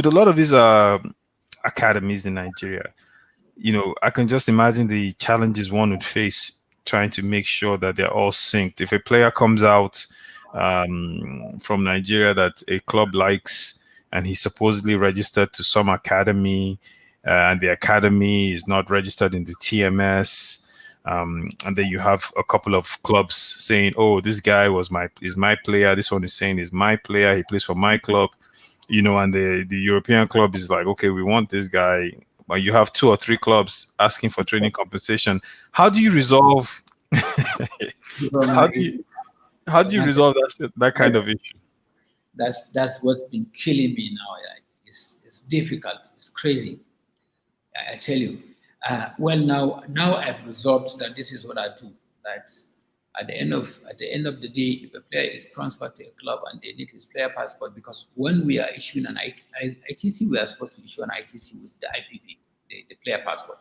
with a lot of these academies in Nigeria, I can just imagine the challenges one would face trying to make sure that they're all synced. If a player comes out from Nigeria that a club likes and he's supposedly registered to some academy, and the academy is not registered in the TMS, and then you have a couple of clubs saying, "Oh, this guy is my player. This one is saying is my player. He plays for my club." And the European club is like, "Okay, we want this guy." But you have two or three clubs asking for training compensation. How do you resolve? how do you how do you resolve that kind of issue? That's what's been killing me now. It's difficult. It's crazy. I tell you. Well, now I've resolved that this is what I do. That at the end of the day, if a player is transferred to a club and they need his player passport, because when we are issuing an ITC, we are supposed to issue an ITC with the IPP, the player passport.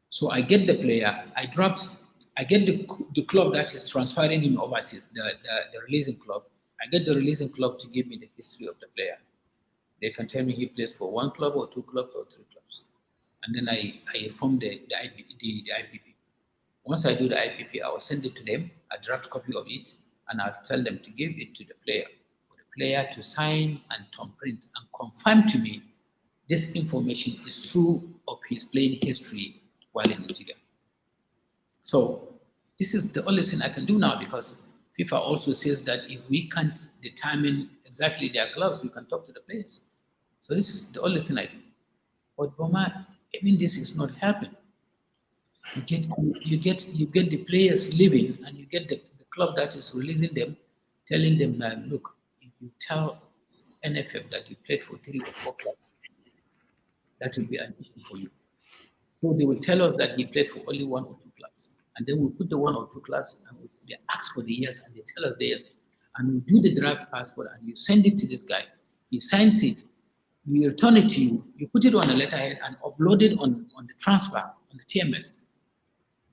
So I get the player, I get the club that is transferring him overseas, the releasing club. I get the releasing club to give me the history of the player. They can tell me he plays for one club or two clubs or three clubs. And then I form the IPP. Once I do the IPP, I will send it to them, a draft copy of it, and I'll tell them to give it to the player, for the player to sign and thumbprint and confirm to me this information is true of his playing history while in Nigeria. So this is the only thing I can do now, because FIFA also says that if we can't determine exactly their clubs, we can talk to the players. So this is the only thing I do. But Boma, this is not helping. You get the players leaving, and you get the club that is releasing them, telling them that, look, if you tell NFF that you played for 3 or 4 clubs, that will be an issue for you. So they will tell us that he played for only 1 or 2 clubs, and then we put the 1 or 2 clubs and they ask for the years, and they tell us the years, and we do the draft passport, and you send it to this guy. He signs it. We return it to you. You put it on a letterhead and upload it on the transfer on the TMS.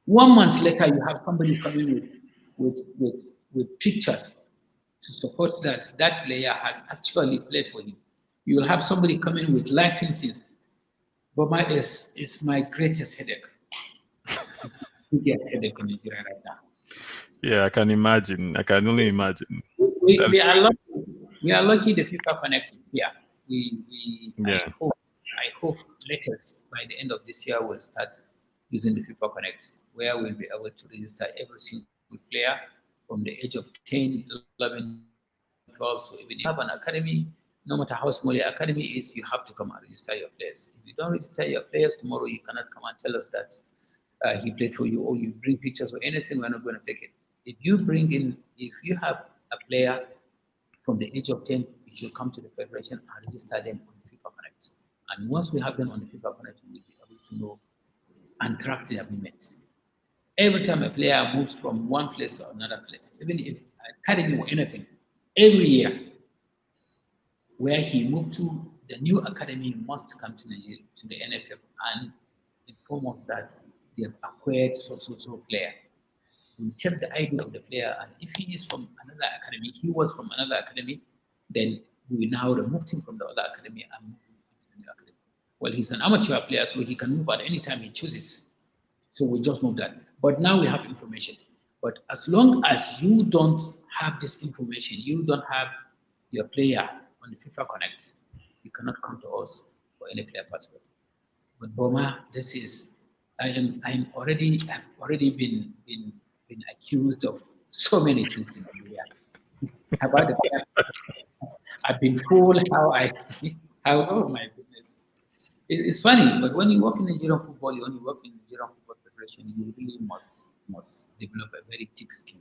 1 month later, you have somebody coming with pictures to support that player has actually played for him. You will have somebody coming with licenses. Boma is my greatest headache. It's the biggest headache in Nigeria right now. Yeah, I can imagine. I can only imagine. We are lucky. We are lucky the FIFA connected. Yeah. Yeah. I hope latest by the end of this year we'll start using the FIFA Connect, where we'll be able to register every single player from the age of 10, 11, 12. So even if you have an academy, no matter how small your academy is, you have to come and register your players. If you don't register your players tomorrow, you cannot come and tell us that he played for you, or you bring pictures or anything, we're not going to take it. If you have a player from the age of 10, you should come to the Federation and register them on the FIFA Connect. And once we have them on the FIFA Connect, we'll be able to know and track the movements. Every time a player moves from one place to another place, even if academy or anything, every year where he moved to, the new academy must come to Nigeria, to the NFF, and inform us that they have acquired so player. We check the ID of the player, and if he is from another academy, he was from another academy, then we now remove him from the other academy and move him to the new academy. Well, he's an amateur player, so he can move at any time he chooses. So we just move that. But now we have information. But as long as you don't have this information, you don't have your player on the FIFA Connect, you cannot come to us for any player passport. But Boma, this is, I've already been accused of so many things in Nigeria. About the player, I've been told oh my goodness. It's funny, but when you work in Nigerian football, you only work in Nigerian Football Federation, you really must develop a very thick skin.